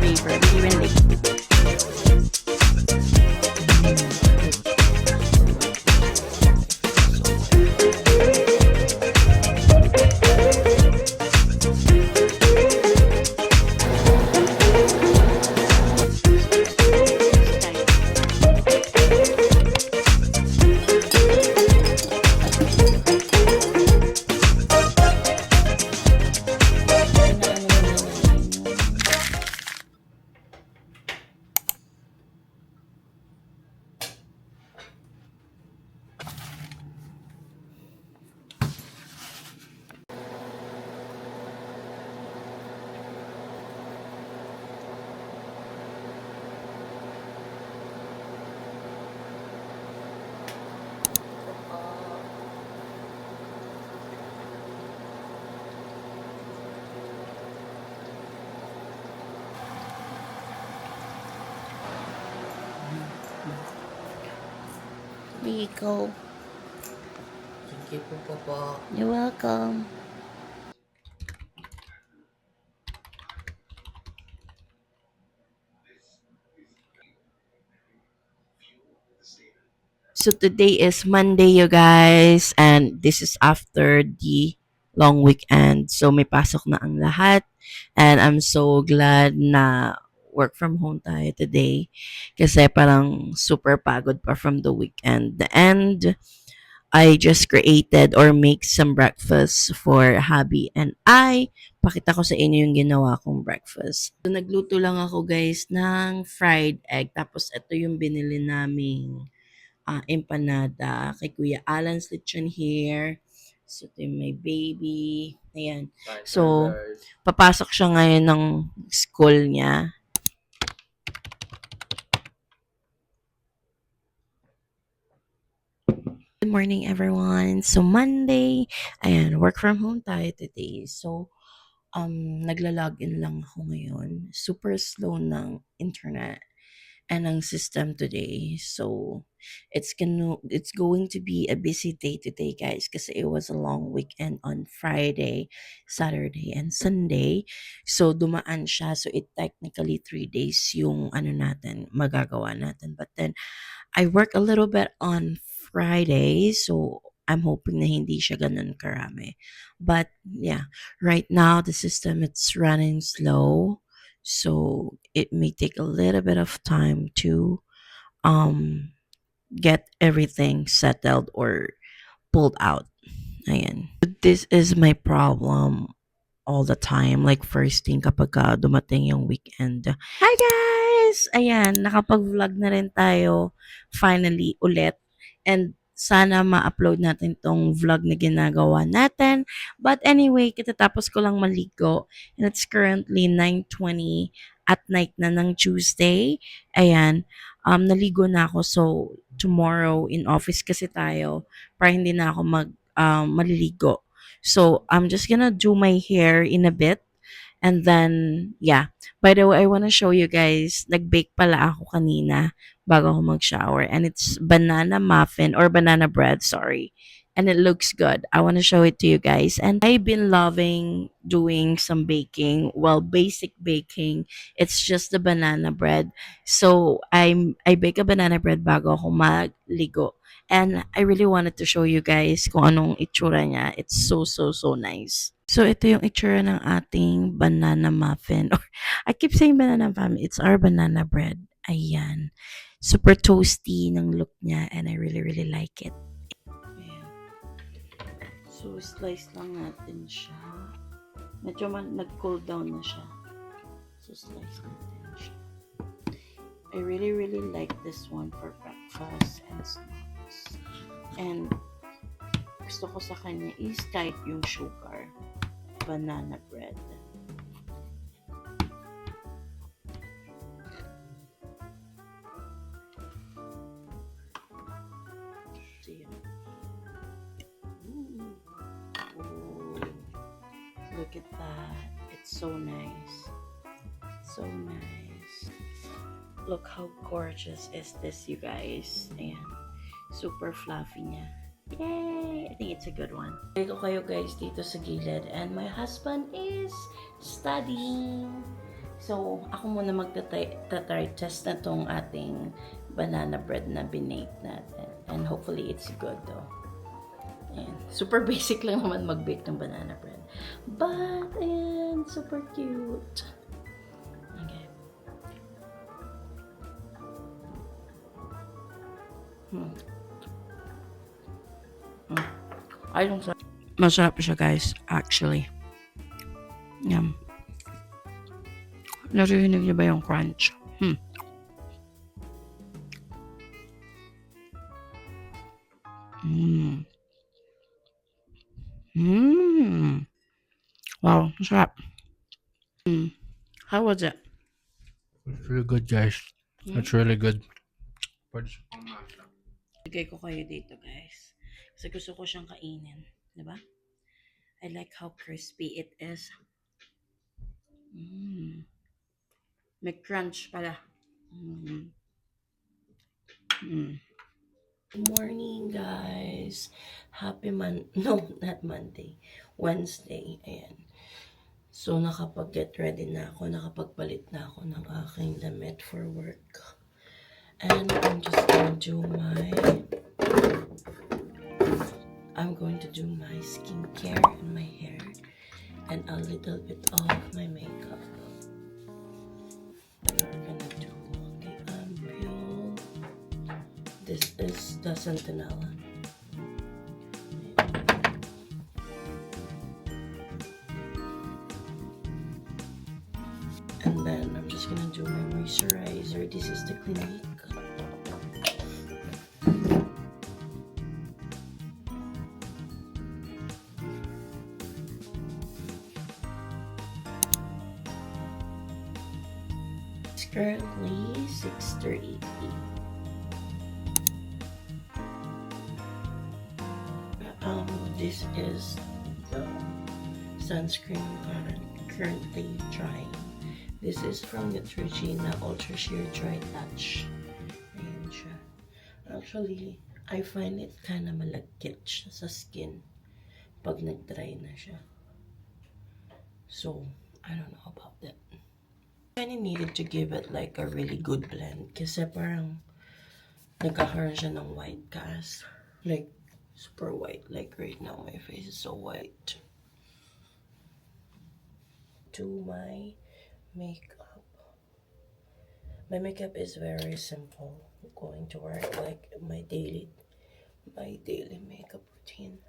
river. Biriwan Lake. Here you go. Thank you po, Papa. You're welcome. So today is Monday, you guys, and this is after the long weekend. So may pasok na ang lahat, and I'm so glad na work from home tayo today kasi parang super pagod pa from the weekend. And I just created or make some breakfast for hubby and I. Pakita ko sa inyo yung ginawa kong breakfast. So, nagluto lang ako guys ng fried egg. Tapos ito yung binili naming empanada kay Kuya Alan's Lechon here. So, ito yung my baby. Ayan. So, papasok siya ngayon ng school niya. Good morning, everyone. So, Monday. Ayan, work from home tayo today. So, nagla-login lang ako ngayon. Super slow ng internet and ng system today. So, it's going to be a busy day today, guys, kasi it was a long weekend on Friday, Saturday, and Sunday. So, dumaan siya. So, it technically 3 days yung ano natin, magagawa natin. But then, I work a little bit on Friday, so I'm hoping na hindi siya ganun karami. But yeah, right now the system it's running slow, so it may take a little bit of time to um get everything settled or pulled out. Ayan. This is my problem all the time. Like first thing kapag dumating yung weekend. Hi guys! Ayan, nakapag-vlog na rin tayo finally ulit. And sana ma-upload natin tong vlog na ginagawa natin. But anyway, katatapos ko lang maligo. And it's currently 9:20 at night na ng Tuesday. Ayan, naligo na ako. So, tomorrow in office kasi tayo para hindi na ako maliligo. So, I'm just gonna do my hair in a bit. And then, yeah. By the way, I wanna show you guys, nag-bake pala ako kanina bago ako mag-shower. And it's banana muffin or banana bread, sorry. And it looks good. I wanna show it to you guys. And I've been loving doing some baking. Well, basic baking. It's just the banana bread. So, I bake a banana bread bago ako magligo. And I really wanted to show you guys kung anong itsura niya. It's so, so, so nice. So, ito yung itsura ng ating banana muffin. Or, I keep saying banana muffin. It's our banana bread. Ayan. Super toasty ng look niya. And I really, really like it. Ayan. So, slice lang natin siya. Medyo nag-cool down na siya. So, slice natin siya. I really, really like this one for breakfast and snacks. And gusto ko sa kanya is kahit yung sugar. Banana bread. So, yun. Ooh. Look at that. It's so nice. So nice. Look how gorgeous is this, you guys. Ayan. Super fluffy niya. Yay! I think it's a good one. Balik ko kayo guys dito sa gilid. And my husband is studying. So, ako muna magta-try test na tong ating banana bread na binake natin. And hopefully, it's good though. Ayan. Super basic lang naman mag-bake ng banana bread. But, ayan, super cute. Okay. Ay, masarap siya, guys, actually. Yum. Narinig niyo ba yung crunch? Wow, masarap. How was it? It's really good, guys. It's really good. Bigay ko kayo dito, guys. Kasi gusto ko siyang kainin. Diba? I like how crispy it is. May crunch pala. Good morning, guys. Happy no, not Monday. Wednesday. Ayan. So, nakapag-get ready na ako. Nakapagpalit na ako ng aking damit for work. And I'm going to do my skincare and my hair and a little bit of my makeup. We're gonna do the ampule. This is the Centinela. And then I'm just gonna do my moisturizer. This is the Clinique. It's currently 6:30 p.m. This is the sunscreen I'm currently trying. This is from Neutrogena Ultra Sheer Dry Touch. Ayan siya. Actually, I find it kind of malagkit siya sa skin pag nag-dry na siya. So, I don't know about that. I kind of needed to give it like a really good blend kasi parang nagkakaroon siya ng white cast. Like, super white. Like right now, my face is so white. To my makeup. My makeup is very simple. I'm going to wear like my daily makeup routine.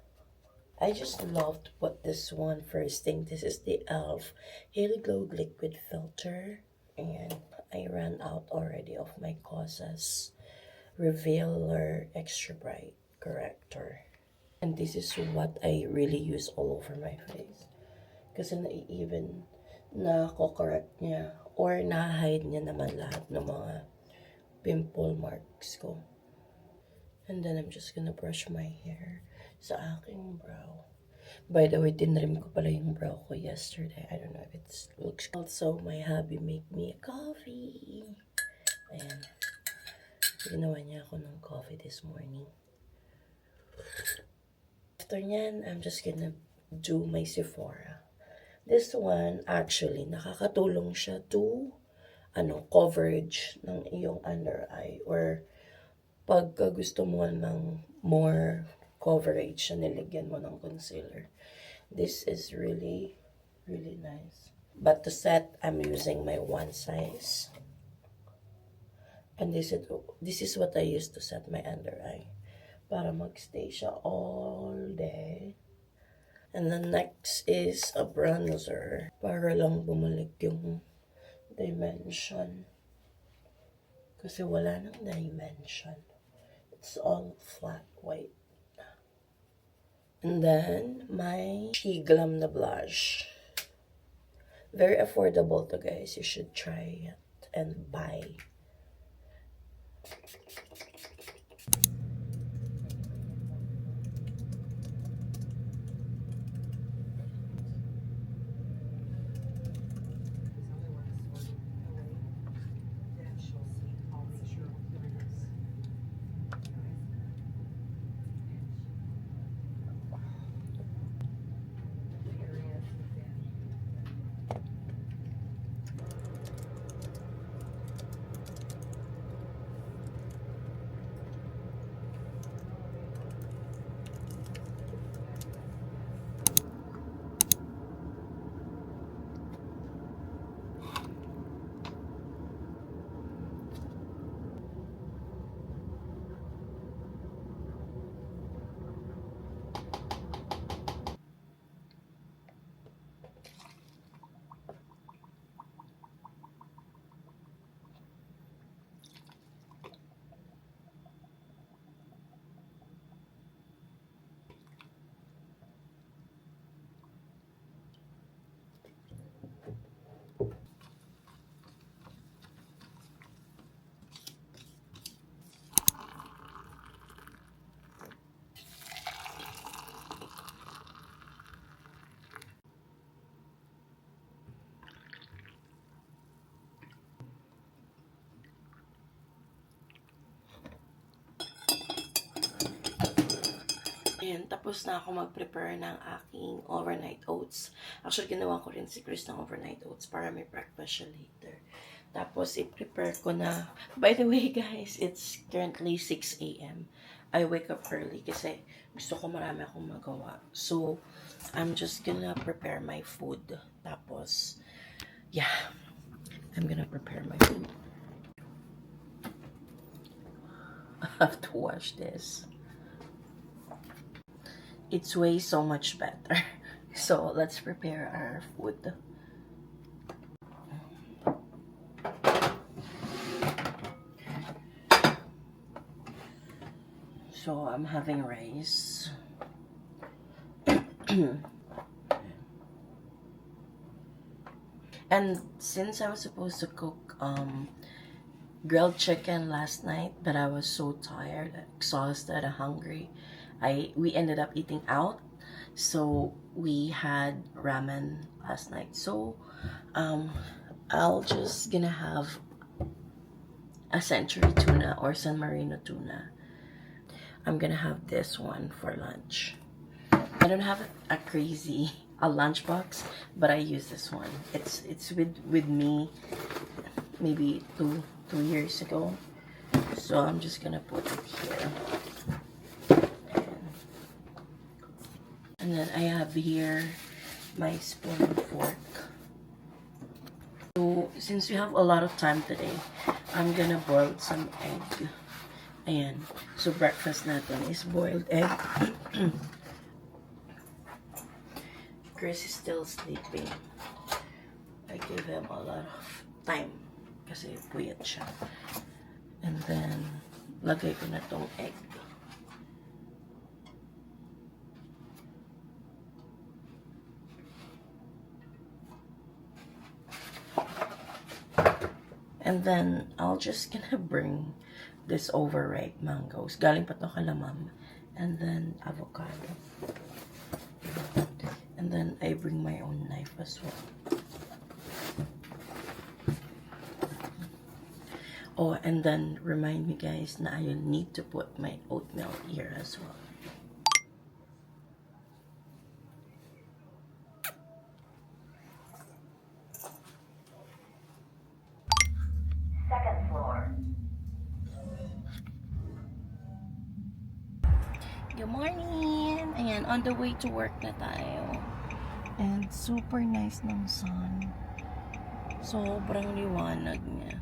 I just love to put this one first thing. This is the e.l.f. Halo Glow Liquid Filter. And I ran out already of my Cosas Revealer Extra Bright Corrector. And this is what I really use all over my face. Kasi na-even na-correct niya or na-hide niya naman lahat ng mga pimple marks ko. And then I'm just gonna brush my hair sa aking brow. By the way, tinrim ko pala yung brow ko yesterday. I don't know if it looks good. Also, my hubby make me a coffee. Ayan. Ginawa niya ako ng coffee this morning. After nyan, I'm just gonna do my Sephora. This one, actually, nakakatulong siya to coverage ng iyong under eye or pag gusto mo ng more coverage na nilagyan mo ng concealer. This is really, really nice. But to set, I'm using my one size. And this is what I use to set my under eye. Para magstay siya all day. And then next is a bronzer. Para lang bumalik yung dimension. Kasi wala nang dimension. It's all flat white. And then, my She Glam na blush. Very affordable to, guys. You should try it and buy. Ayan, tapos na ako mag-prepare ng aking overnight oats. Actually, ginawa ko rin si Chris ng overnight oats para may breakfast siya later. Tapos, i-prepare ko na. By the way, guys, it's currently 6 a.m. I wake up early kasi gusto ko marami akong magawa. So, I'm just gonna prepare my food. Tapos, yeah, I'm gonna prepare my food. I have to wash this. It's way so much better. So, let's prepare our food. So, I'm having rice. And since I was supposed to cook grilled chicken last night, but I was so tired, exhausted, and hungry, we ended up eating out. So we had ramen last night. So I'll just gonna have a century tuna or San Marino tuna. I'm gonna have this one for lunch. I don't have a lunchbox, but I use this one. It's with me maybe two years ago. So I'm just gonna put it here. And then I have here my spoon and fork. So since we have a lot of time today, I'm gonna boil some egg. Ayan. So breakfast natin is boiled egg. Chris is still sleeping. I give him a lot of time kasi puyat siya. And then, lagay ko na tong egg. And then, I'll just gonna bring this overripe mangoes. Galing pa to Kalamam. And then, avocado. And then, I bring my own knife as well. Oh, and then, remind me guys na I need to put my oatmeal here as well. Second floor. Good morning! Ayan, on the way to work na tayo. And super nice ng sun. Sobrang liwanag niya.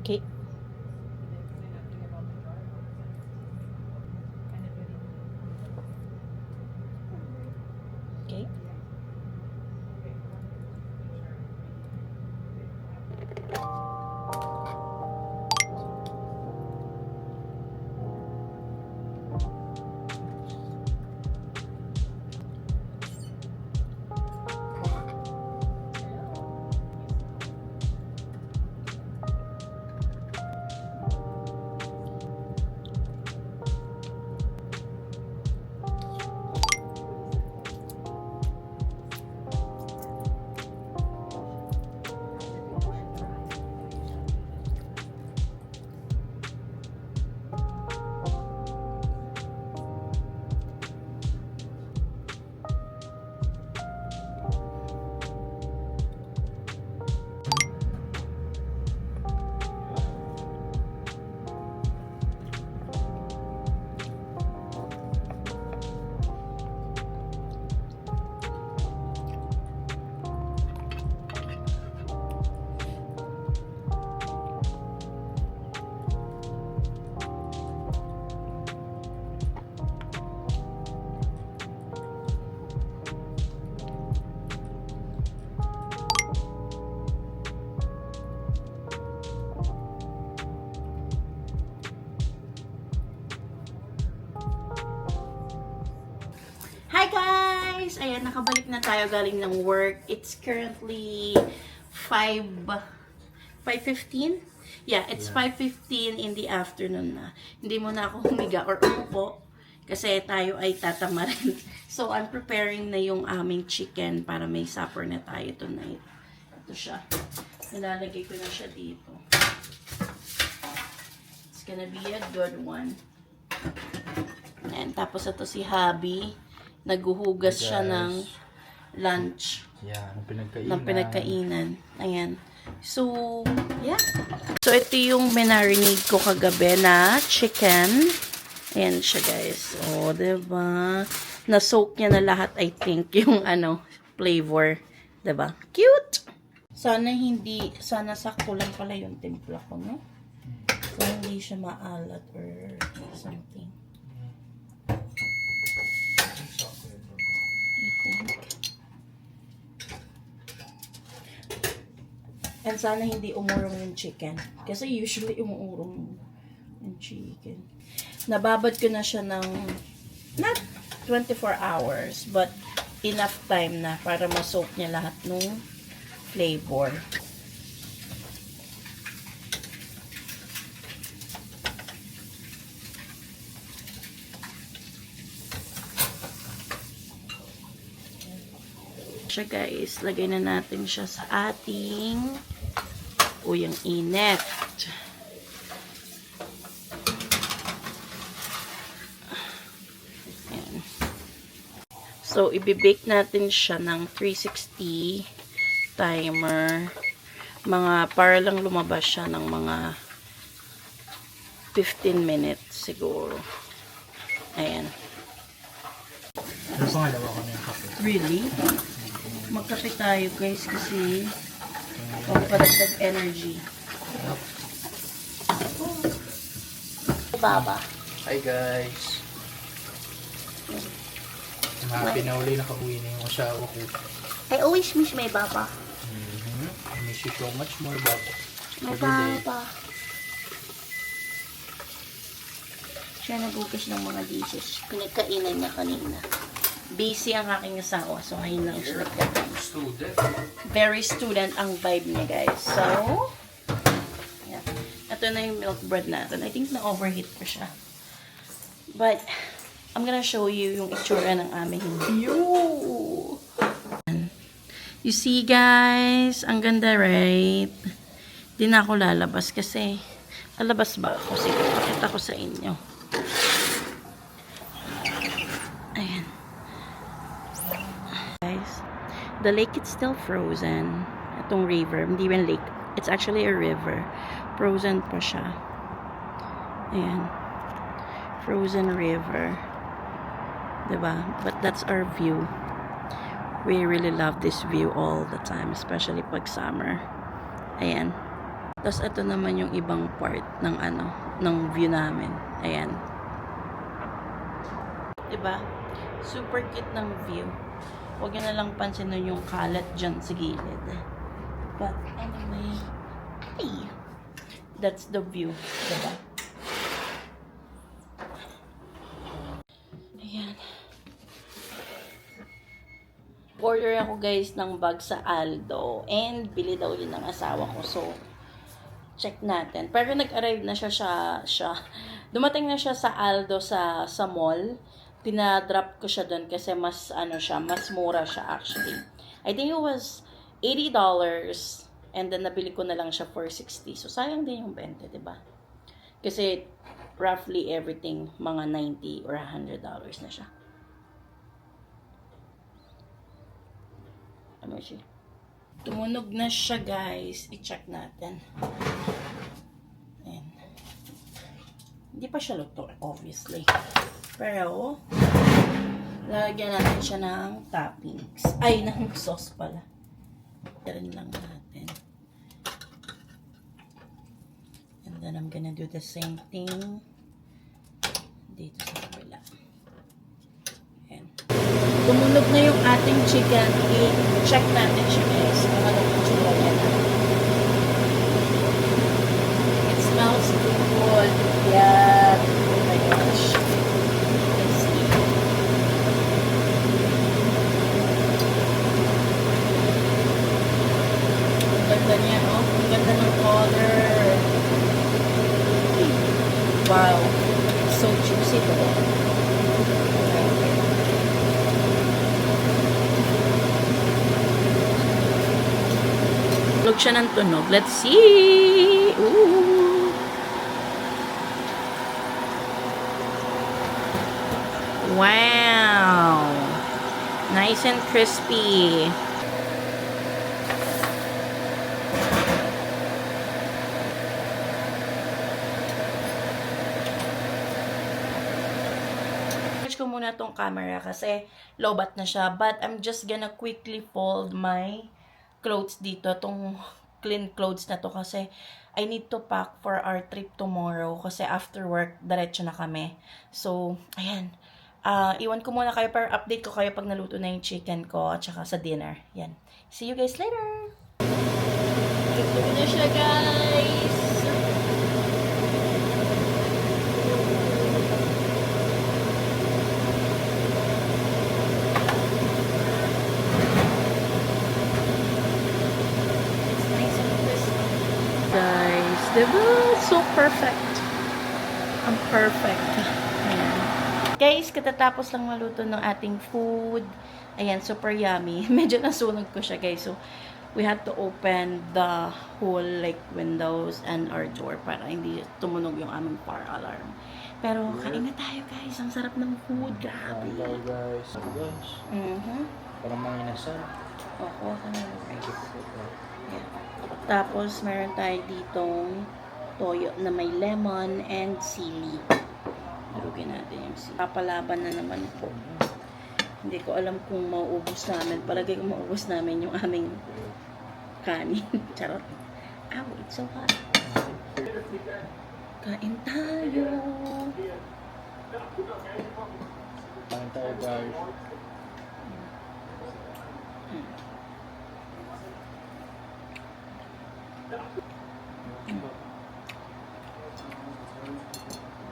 Okay. Okay. ayan, nakabalik na tayo galing ng work. It's currently 5:15? Yeah, it's 5:15 in the afternoon na. Hindi mo na ako humiga or umupo kasi tayo ay tatamarin. So, I'm preparing na yung aming chicken para may supper na tayo tonight. Ito siya. Nilalagay ko na siya dito. It's gonna be a good one. And tapos ito si Habi. Naghuhugas siya ng lunch. Yeah, ng pinagkainan. Ayan. So, yeah. So, ito yung minarinade ko kagabi na chicken. Ayan siya, guys. O, diba? Na-soak niya na lahat, I think, yung flavor. Diba? Cute! Sana sakto lang pala yung timpla ko, no? So, hindi siya maalat or something. And sana hindi umurong yung chicken. Kasi usually umuurong yung chicken. Nababad ko na siya ng not 24 hours, but enough time na para ma-soak niya lahat ng flavor. Siya, guys, lagay na natin siya sa ating uyang init. Ayan. So, ibibake natin siya ng 360 timer. Para lang lumabas siya ng mga 15 minutes siguro. Ayan. Ano pangalawa ko na yung kape? Really? Magkape tayo, guys, kasi pagpadagdag energy. Baba. Hi guys! Happy na uli nakauwi na yung asawa ko. I always miss my baba. I miss you so much more, Baba. My Every day. baba. Siya nagugas ng mga dishes. Pinagkainan niya kanina. Busy ang aking asawa, so ngayon lang siya nagkakain. Student. Very student ang vibe niya, guys. So, yeah. Ito na yung milk bread natin. I think na-overheat ko siya. But, I'm gonna show you yung itsura ng aming view. You see, guys? Ang ganda, right? Di na ako lalabas kasi lalabas ba ako? Sige, pakita ko sa inyo. Ayan. Guys, the lake is still frozen. Itong river, hindi rin lake. It's actually a river. Frozen pa siya. Ayan. Frozen river. Diba? But that's our view. We really love this view all the time, especially pag summer. Ayan. Tapos ito naman yung ibang part ng ng view namin. Ayan. Diba? Super cute ng view. Huwag nyo na lang pansinin yung kalat dyan sa gilid. But anyway, hey, that's the view. Diba? Ayan. Order ako, guys, ng bag sa Aldo. And bili daw yun ng asawa ko. So, check natin. Pero nag-arrive na siya. Dumating na siya sa Aldo sa mall. Pinadrop ko siya doon kasi mas mura siya actually. I think it was $80 and then nabili ko na lang siya for $60. So sayang din yung 20, 'di ba? Kasi roughly everything mga $90 or $100 na siya. Ano siya? Tumunog na siya, guys. I-check natin. Ayan. Hindi pa siya luto, obviously. Pero, lagyan natin siya ng toppings. Ay, ng sauce pala. Rin lang natin. And then, I'm gonna do the same thing dito sa kabila. Ayan. Tumunog na yung ating chicken. I-check natin siya, guys. Kung ano yung chicken yan. It smells good. Yeah. Oh my gosh. tunog siya ng tunog. Let's see! Ooh! Wow! Nice and crispy. Ko muna tong camera kasi lowbat na siya, but I'm just gonna quickly fold my clothes dito, tong clean clothes na to, kasi I need to pack for our trip tomorrow kasi after work diretso na kami. So ayan, iwan ko muna kayo, para update ko kayo pag naluto na yung chicken ko at saka sa dinner. Yan, see you guys later. Luto na siya, guys. Guys, diba? So perfect. Ang perfect. Ayan. Guys, katatapos lang maluto ng ating food. Ayan, super yummy. Medyo nasunog ko siya, guys. So, we had to open the whole, like, windows and our door para hindi tumunog yung aming fire alarm. Pero, kain na tayo, guys. Ang sarap ng food. Grabe. Hello guys. Para mga inasal. Oo, tapos, meron tayo ditong toyo na may lemon and sili. Narugin natin yung sili. Papalaban na naman po. Hindi ko alam kung mauubos namin. Palagay ko mauubos namin yung aming kanin. Charot. Ow, it's so hot. Kain tayo. Kain tayo guys.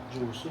Juicy.